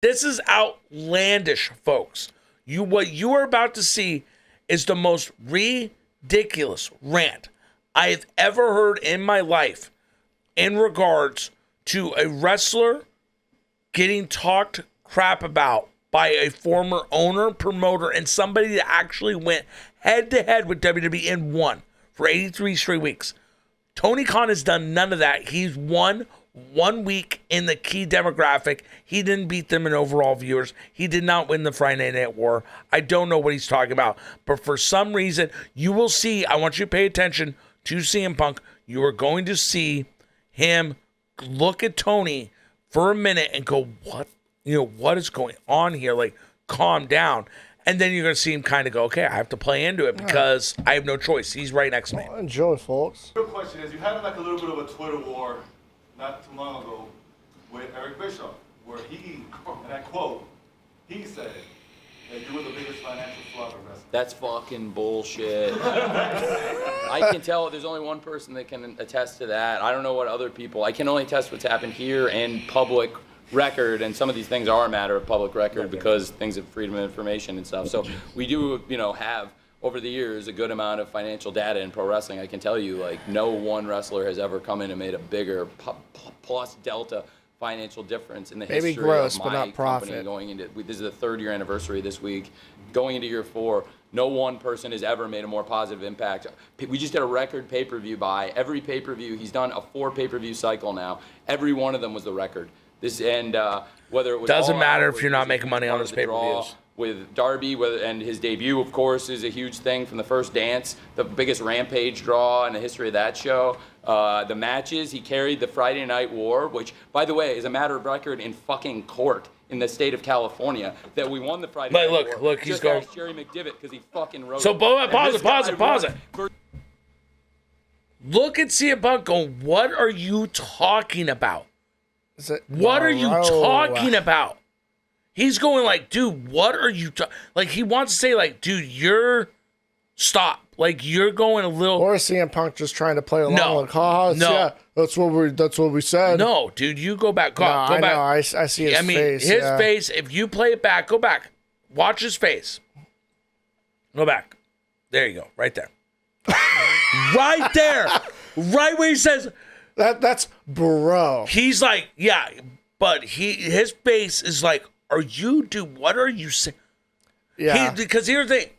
This is outlandish, folks. What you are about to see is the most ridiculous rant I have ever heard in my life in regards to a wrestler getting talked crap about by a former owner, promoter, and somebody that actually went head-to-head with WWE and won for 83 straight weeks. Tony Khan has done none of that. He's won 1 week in the key demographic. He didn't beat them in overall viewers. He did not win the Friday Night War. I don't know what he's talking about. But for some reason, you will see, I want you to pay attention to CM Punk. You are going to see him look at Tony for a minute and go, what is going on here? Like, calm down. And then you're going to see him kind of go, okay, I have to play into it because I have no choice. He's right next to me. Enjoy, folks. The real question is, you had like a little bit of a Twitter war not too long ago with Eric Bischoff, where he, and I quote, he said that you were the biggest financial fraud of wrestling. That's fucking bullshit. I can tell there's only one person that can attest to that. I don't know what other people, I can only attest what's happened here and public record, and some of these things are a matter of public record because things of freedom of information and stuff. So we do, have over the years a good amount of financial data in pro wrestling. I can tell you, like, no one wrestler has ever come in and made a bigger plus delta financial difference in the Maybe history gross, of but my not company. profit. Going into this is the 3rd year anniversary this week. Going into year 4, no one person has ever made a more positive impact. We just did a record pay-per-view buy. Every pay-per-view, he's done a 4 pay-per-view cycle now. Every one of them was the record. Whether it was doesn't matter out, if you're not making money on those pay-per-views. With Darby, and his debut, of course, is a huge thing from the first dance, the biggest Rampage draw in the history of that show. The matches, he carried the Friday Night War, which, by the way, is a matter of record in fucking court in the state of California that we won the Friday Night War. Look, he's just going. ask Jerry McDivitt because he fucking wrote So it. pause it. Look at CM Punk going, what are you talking about? What are you talking about? He's going like, dude, what are you like? He wants to say like, dude, stop. Like, you're going a little. Or CM Punk just trying to play along. No, like, yeah, that's what we said. No, dude, you go back. Go back. Know, I see his face. His face. If you play it back, go back. Watch his face. Go back. There you go. Right there. Right there. Right where he says. That's bro. He's like, yeah, but his face is like, what are you saying? Yeah. Because here's the thing.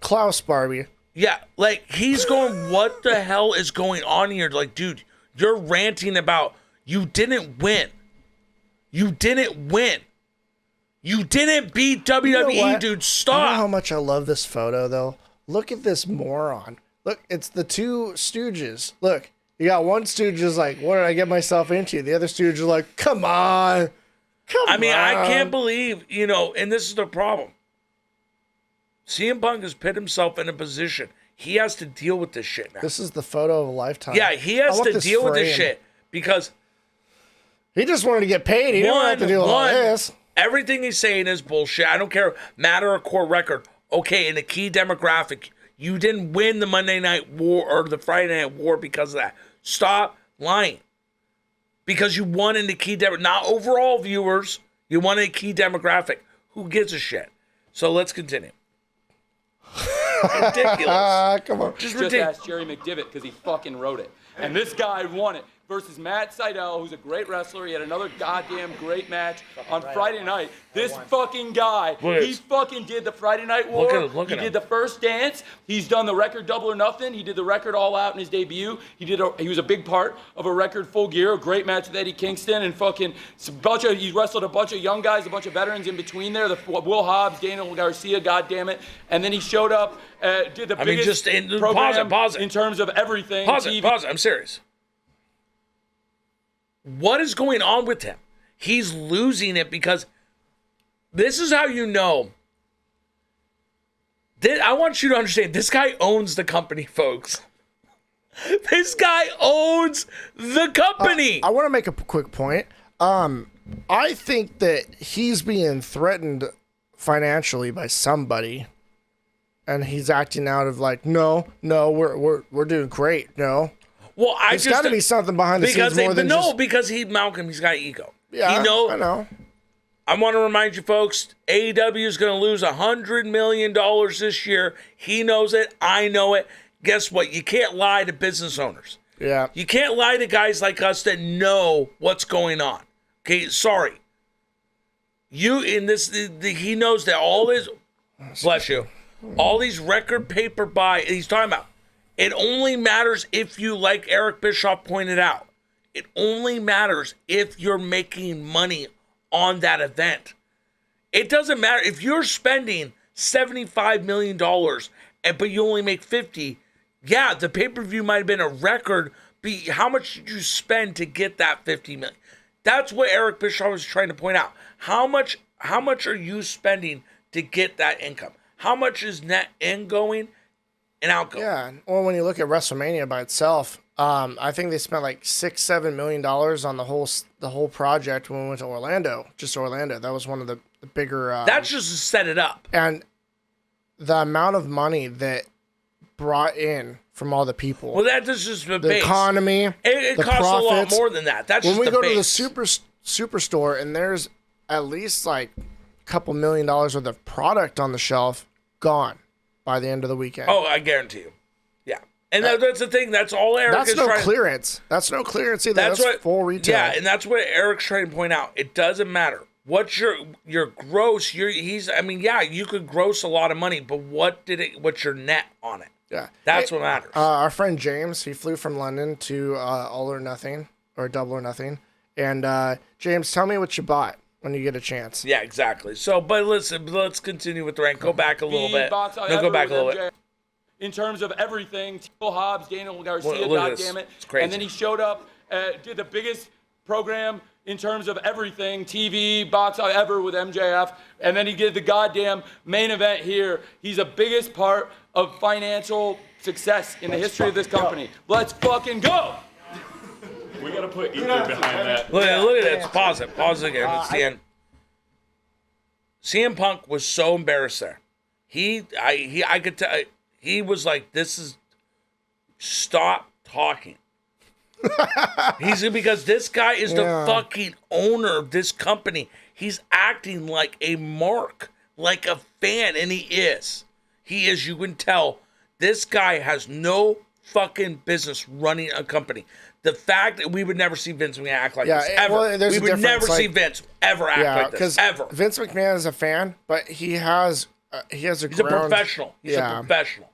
Klaus Barbie. Yeah, like, he's going, what the hell is going on here? Like, dude, you're ranting about you didn't win. You didn't win. You didn't beat WWE, dude. Stop. You know how much I love this photo, though? Look at this moron. Look, it's the 2 Stooges. Look, you got one Stooge is like, what did I get myself into? The other Stooge is like, come on. I can't believe, and this is the problem. CM Punk has put himself in a position. He has to deal with this shit now. This is the photo of a lifetime. Yeah, he has to deal with this shit because he just wanted to get paid. He didn't have to deal with all this. Everything he's saying is bullshit. I don't care, matter or core record. Okay, in the key demographic, you didn't win the Monday Night War or the Friday Night War because of that. Stop lying. Because you won in the key demographic, not overall viewers. You won in a key demographic. Who gives a shit? So let's continue. Ridiculous. Come on. Just ask Jerry McDivitt because he fucking wrote it. And this guy won it versus Matt Sydal, who's a great wrestler. He had another goddamn great match on Friday night. This fucking guy, he fucking did the Friday Night War. He did the first dance. He's done the record Double or Nothing. He did the record All Out in his debut. He was a big part of a record Full Gear, a great match with Eddie Kingston, and he wrestled a bunch of young guys, a bunch of veterans in between there. Will Hobbs, Daniel Garcia, goddammit. And then he showed up, did the biggest program pause it. in terms of everything. Pause it. I'm serious. What is going on with him? He's losing it because this is how you know. I want you to understand, this guy owns the company, folks. This guy owns the company. I want to make a quick point. I think that he's being threatened financially by somebody, and he's acting out of like, no, we're doing great. No. Well, there's got to be something behind the scenes more than just... because Malcolm, he's got ego. Yeah, I know. I want to remind you folks, AEW is going to lose $100 million this year. He knows it. I know it. Guess what? You can't lie to business owners. Yeah. You can't lie to guys like us that know what's going on. Okay, sorry. He knows that all his, bless you, all these record paper he's talking about, it only matters if you, like Eric Bischoff pointed out, it only matters if you're making money on that event. It doesn't matter if you're spending $75 million, but you only make 50. Yeah, the pay-per-view might have been a record, but how much did you spend to get that 50 million? That's what Eric Bischoff was trying to point out. How much are you spending to get that income? How much is net ingoing and outgoing? Yeah. Well, when you look at WrestleMania by itself, I think they spent like $6-7 million on the whole project when we went to Orlando. Just Orlando. That was one of the bigger. That's just to set it up. And the amount of money that brought in from all the people. Well, that is just the base. Economy. It the costs profits. a lot more than that. That's when just we go base. to the superstore and there's at least like a couple $1 million worth of product on the shelf gone by the end of the weekend. Oh, I guarantee you. Yeah. And that's the thing. That's all Eric that's is no trying clearance. That's no clearance either. That's what full retail. Yeah, and that's what Eric's trying to point out. It doesn't matter. What's your gross? You could gross a lot of money, but what's your net on it? Yeah. That's what matters. Our friend James, he flew from London to All or Nothing, or Double or Nothing. And James, tell me what you bought when you get a chance. Yeah, exactly. So, but listen, let's continue with the rank. Go back a little bit. No, go back a little bit. In terms of everything, Tito Hobbs, Daniel Garcia, Look at goddammit. It's crazy. And then he showed up, did the biggest program in terms of everything, TV, box ever with MJF. And then he did the goddamn main event here. He's the biggest part of financial success in the history of this company. Let's fucking go. We gotta put Ether behind that. Look at it. Pause it. Pause it again. It's the end. CM Punk was so embarrassed there. I could tell. He was like, stop talking. Because this guy is the fucking owner of this company. He's acting like a mark, like a fan, and he is. He is, you can tell. This guy has no fucking business running a company. The fact that we would never see Vince McMahon act like this, ever. Well, we would never see Vince ever act like this, ever. Vince McMahon is a fan, but he has He's a professional. He's a professional.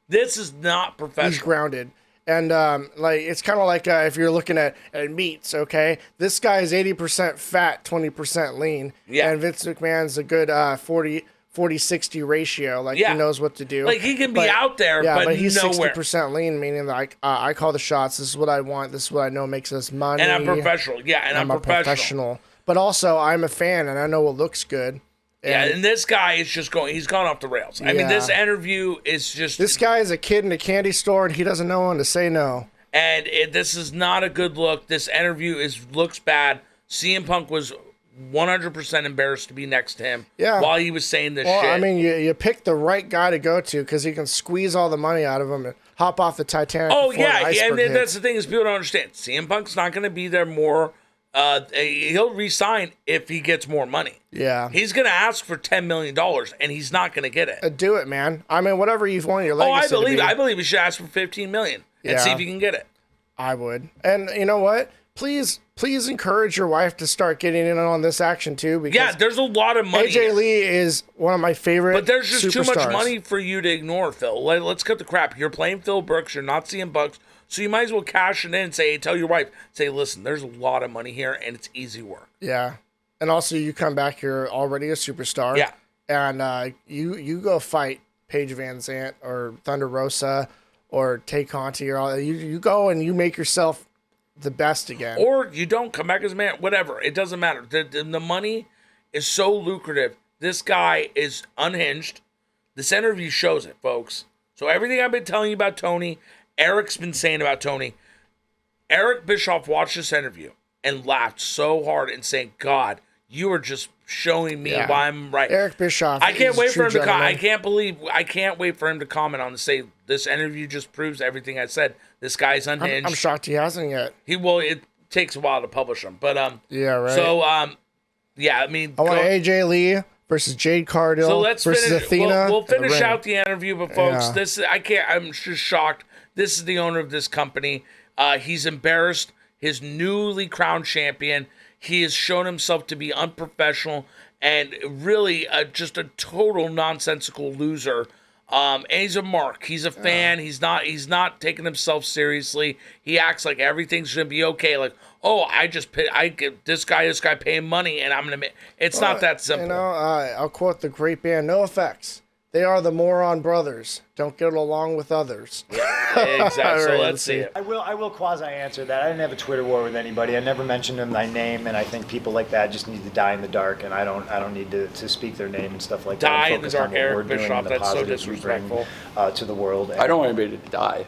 This is not professional. He's grounded. And it's kind of like if you're looking at meats, okay? This guy is 80% fat, 20% lean. Yeah. And Vince McMahon's a good 40-60 ratio. Like, he knows what to do. Like, he can be out there, but he's nowhere. 60% lean, meaning like I call the shots. This is what I want. This is what I know makes us money. And I'm professional. Yeah, and I'm a professional. But also, I'm a fan, and I know what looks good. And this guy is just he's gone off the rails. I mean, this interview is just... This guy is a kid in a candy store, and he doesn't know when to say no. And this is not a good look. This interview looks bad. CM Punk was 100% embarrassed to be next to him while he was saying this shit. I mean, you picked the right guy to go to because he can squeeze all the money out of him and hop off the Titanic. Oh, yeah, and that's the thing is people don't understand. CM Punk's not going to be there more. He'll resign if he gets more money. Yeah. He's going to ask for $10 million, and he's not going to get it. Do it, man. I mean, whatever you want your legacy I believe he should ask for $15 million and see if he can get it. I would. And you know what? Please encourage your wife to start getting in on this action too. Because there's a lot of money. AJ Lee is one of my favorite. But there's just superstars. too much money for you to ignore, Phil. Let's cut the crap. You're playing Phil Brooks. You're not seeing Bucks. So you might as well cash it in and say, tell your wife, listen, there's a lot of money here and it's easy work. Yeah. And also you come back, you're already a superstar. Yeah. And you go fight Paige Van Zant or Thunder Rosa or Tay Conti or all. You go and you make yourself the best again. Or you don't come back as a man, whatever. It doesn't matter. The money is so lucrative. This guy is unhinged. This interview shows it, folks. So everything I've been telling you about Tony, Eric's been saying about Tony, Eric Bischoff watched this interview and laughed so hard and saying, God, you are just showing me why I'm right. Eric Bischoff. I can't wait for him to comment. I can't wait for him to comment on this. Say this interview just proves everything I said. This guy's unhinged. I'm shocked he hasn't yet. It takes a while to publish them, but yeah, right. So Yeah, I mean, I want AJ Lee versus Jade Cargill so let's versus finish. Athena. We'll in the finish ring. out the interview, but folks, Yeah. this I can't. I'm just shocked. This is the owner of this company. He's embarrassed his newly crowned champion. He has shown himself to be unprofessional and really just a total nonsensical loser. And he's a mark. He's a fan. He's not taking himself seriously. He acts like everything's gonna be okay. Like, oh, I get this guy paying money, and I'm gonna. It's not that simple. You know, I'll quote the great band No Effects. They are the moron brothers. Don't get along with others. Exactly. So let's see it. I will quasi-answer that. I didn't have a Twitter war with anybody. I never mentioned them by name, and I think people like that just need to die in the dark, and I don't need to speak their name and stuff like that. Die I'm in the focused on dark, what Eric we're doing Bischoff. and the That's so positives we bring, disrespectful. to the world. I don't want anybody to die.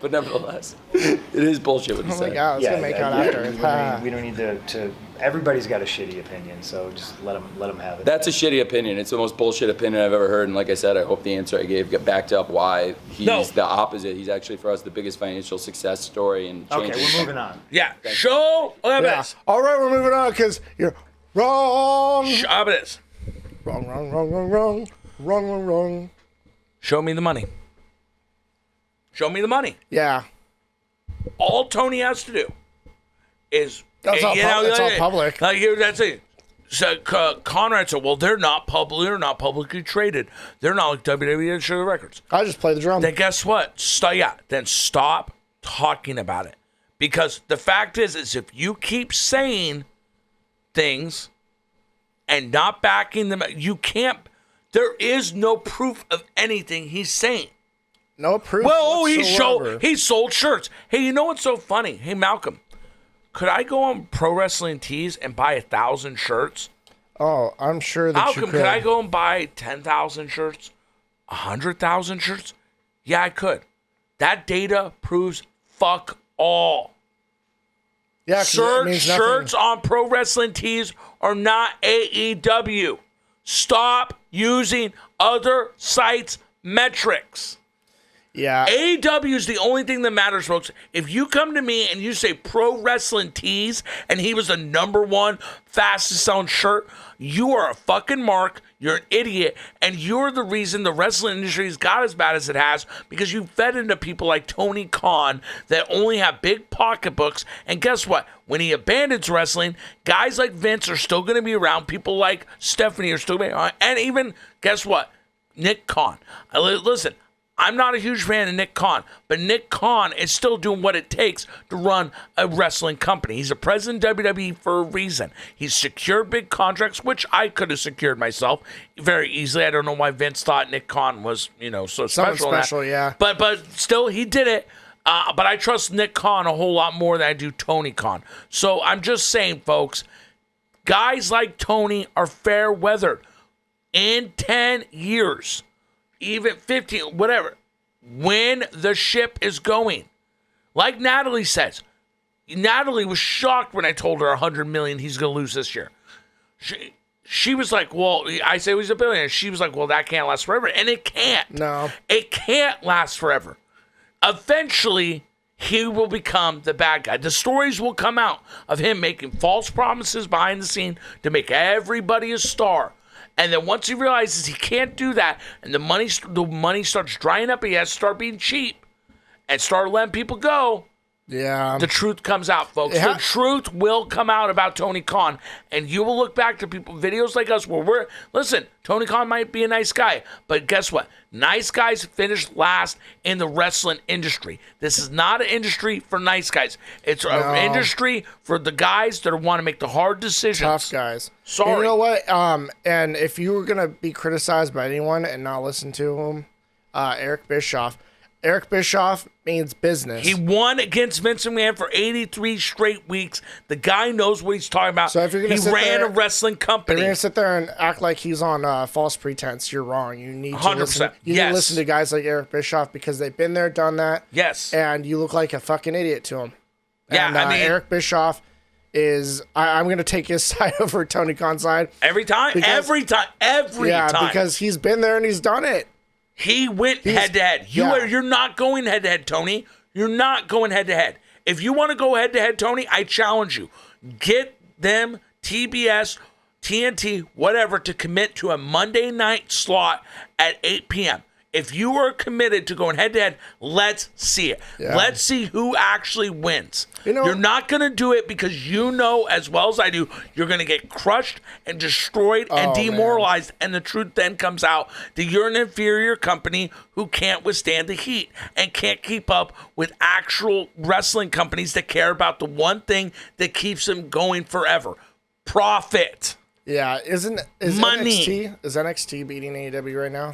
but nevertheless, it is bullshit what he Oh my said. God, let's go make out after. We don't need to. Everybody's got a shitty opinion, so just let them have it. That's a shitty opinion. It's the most bullshit opinion I've ever heard. And like I said, I hope the answer I gave backed up why he's the opposite. He's actually, for us, the biggest financial success story. And Okay, changes. we're moving on. Yeah. Show evidence. All right, we're moving on because you're wrong. Show evidence. Wrong. Show me the money. Show me the money. Yeah. All Tony has to do is That's all public. Like here, that's it. So Conrad said, "Well, they're not publicly traded. They're not like WWE and show the records." I just play the drum. Then guess what? Then stop talking about it, because the fact is if you keep saying things and not backing them, you can't. There is no proof of anything he's saying. No proof. Well, whatsoever. he sold shirts. Hey, you know what's so funny? Hey, Malcolm, could I go on Pro Wrestling Tees and buy 1,000 shirts? Oh, I'm sure that Malcolm, you could I go and buy 10,000 shirts? 100,000 shirts? Yeah, I could. That data proves fuck all. Yeah, 'cause it means nothing. Shirts on Pro Wrestling Tees are not AEW. Stop using other sites' metrics. Yeah. AEW is the only thing that matters, folks. If you come to me and you say Pro Wrestling Tees and he was the #1 fastest selling shirt, you are a fucking mark. You're an idiot. And you're the reason the wrestling industry has got as bad as it has, because you fed into people like Tony Khan that only have big pocketbooks. And guess what? When he abandons wrestling, guys like Vince are still going to be around. People like Stephanie are still going to be around. And even, guess what? Nick Khan. Listen, I'm not a huge fan of Nick Khan, but Nick Khan is still doing what it takes to run a wrestling company. He's a president of WWE for a reason. He's secured big contracts, which I could have secured myself very easily. I don't know why Vince thought Nick Khan was, so special. Yeah. But still, he did it. But I trust Nick Khan a whole lot more than I do Tony Khan. So I'm just saying, folks, guys like Tony are fair weathered. In 10 years, even 15, whatever, when the ship is going. Like Natalie says, Natalie was shocked when I told her $100 million he's going to lose this year. She was like, well, I say he's a billionaire. She was like, well, that can't last forever. And it can't. No. It can't last forever. Eventually, he will become the bad guy. The stories will come out of him making false promises behind the scene to make everybody a star. And then once he realizes he can't do that, and the money starts drying up, he has to start being cheap and start letting people go. Yeah. The truth comes out, folks. The truth will come out about Tony Khan, and you will look back to videos like us where listen, Tony Khan might be a nice guy, but guess what? Nice guys finish last in the wrestling industry. This is not an industry for nice guys. It's an industry for the guys that want to make the hard decisions. Tough guys. Sorry. And you know what? And if you were going to be criticized by anyone and not listen to him, Eric Bischoff. Eric Bischoff means business. He won against Vince McMahon for 83 straight weeks. The guy knows what he's talking about. So if you're gonna he ran a wrestling company. If you're going to sit there and act like he's on false pretense, you're wrong. You need to 100%. listen. You need to listen to guys like Eric Bischoff because they've been there, done that. Yes. And you look like a fucking idiot to him. Yeah, and, I mean, Eric Bischoff is. I'm going to take his side over Tony Khan's side. Every time. Yeah, because he's been there and he's done it. He went head to head. You're not going head to head, Tony. You're not going head to head. If you want to go head to head, Tony, I challenge you. Get them TBS, TNT, whatever, to commit to a Monday night slot at 8 p.m. If you are committed to going head to head, let's see it. Yeah. Let's see who actually wins. You're not going to do it because you know as well as I do, you're going to get crushed and destroyed and demoralized. And the truth then comes out that you're an inferior company who can't withstand the heat and can't keep up with actual wrestling companies that care about the one thing that keeps them going forever: profit. Yeah, is money. NXT beating AEW right now?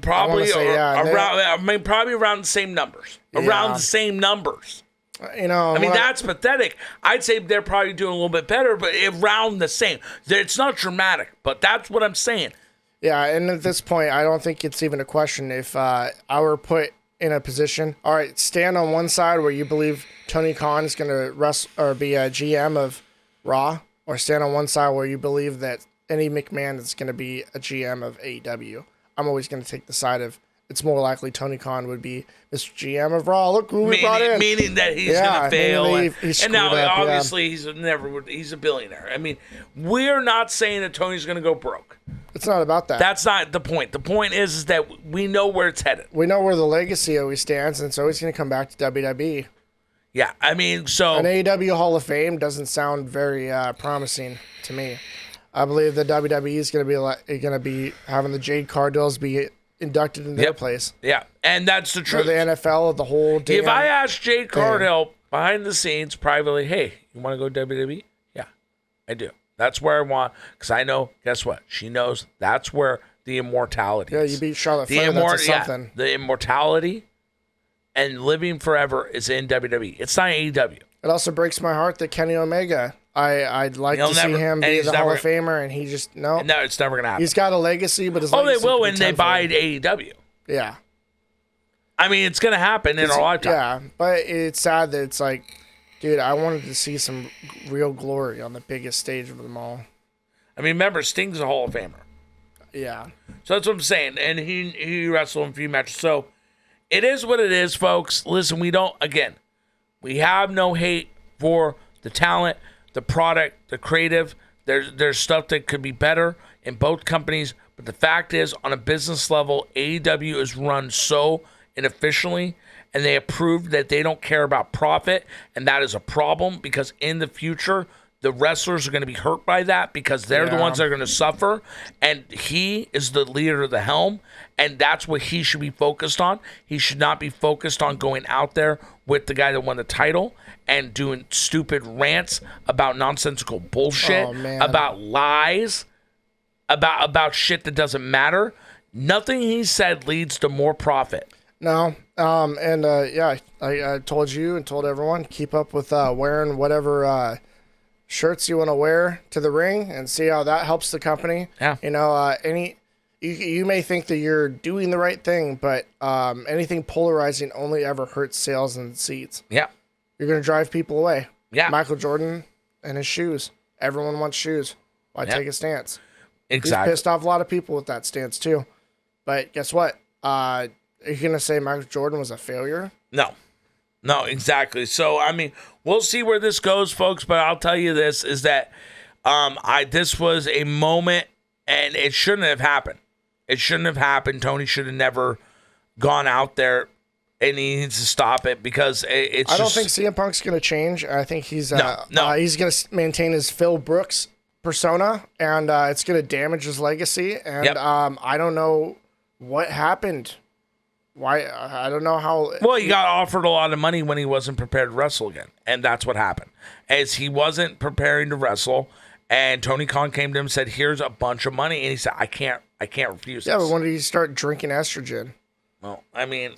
Probably say, probably around the same numbers. Around the same numbers. I mean, that's pathetic. I'd say they're probably doing a little bit better, but around the same. It's not dramatic, but that's what I'm saying. Yeah, and at this point, I don't think it's even a question. If I were put in a position, all right, stand on one side where you believe Tony Khan is going to wrestle or be a GM of Raw, or stand on one side where you believe that Eddie McMahon is going to be a GM of AEW. I'm always going to take the side of it's more likely Tony Khan would be Mr. GM of Raw. Look who we brought in. Meaning that he's going to fail. And now, obviously, he's a billionaire. I mean, we're not saying that Tony's going to go broke. It's not about that. That's not the point. The point is that we know where it's headed. We know where the legacy always stands, and it's always going to come back to WWE. Yeah, I mean, so an AEW Hall of Fame doesn't sound very promising to me. I believe the WWE is going to be having the Jade Cargills be inducted in their place. Yeah, and that's the truth. Or the NFL, the whole damn If I asked Jade Cargill behind the scenes privately, hey, you want to go WWE? Yeah, I do. That's where I want, because I know, guess what? She knows that's where the immortality is. Yeah, you beat Charlotte Flair, that's something. Yeah, the immortality and living forever is in WWE. It's not AEW. It also breaks my heart that Kenny Omega, I'd like to see him be the Hall of Famer, and he just, no, it's never going to happen. He's got a legacy, but his legacy they will when they buy AEW. Yeah. I mean, it's going to happen in our lifetime. Yeah, but it's sad that it's like, dude, I wanted to see some real glory on the biggest stage of them all. I mean, remember, Sting's a Hall of Famer. Yeah. So that's what I'm saying. And he wrestled in a few matches. So it is what it is, folks. Listen, we have no hate for the talent, the product, the creative. There's stuff that could be better in both companies. But the fact is, on a business level, AEW is run so inefficiently, and they have proved that they don't care about profit. And that is a problem, because in the future, the wrestlers are going to be hurt by that, because they're the ones that are going to suffer. And he is the leader of the helm, and that's what he should be focused on. He should not be focused on going out there with the guy that won the title and doing stupid rants about nonsensical bullshit, about lies, about shit that doesn't matter. Nothing he said leads to more profit. No. I told you and told everyone, keep up with wearing whatever shirts you want to wear to the ring and see how that helps the company. Yeah. You may think that you're doing the right thing, but anything polarizing only ever hurts sales and seats. Yeah. You're going to drive people away. Yeah. Michael Jordan and his shoes. Everyone wants shoes. Why take a stance? Exactly. He's pissed off a lot of people with that stance too. But guess what? Are you going to say Michael Jordan was a failure? No, exactly. So, I mean, we'll see where this goes, folks. But I'll tell you this, is that this was a moment, and it shouldn't have happened. It shouldn't have happened. Tony should have never gone out there, and he needs to stop it, because it's I don't think CM Punk's going to change. I think he's no. He's going to maintain his Phil Brooks persona, and it's going to damage his legacy. And I don't know what happened. Why? I don't know how. Well, he got offered a lot of money when he wasn't prepared to wrestle again, and that's what happened. As he wasn't preparing to wrestle, and Tony Khan came to him and said, "Here's a bunch of money," and he said, "I can't refuse." Yeah, but when did he start drinking estrogen? Well, I mean,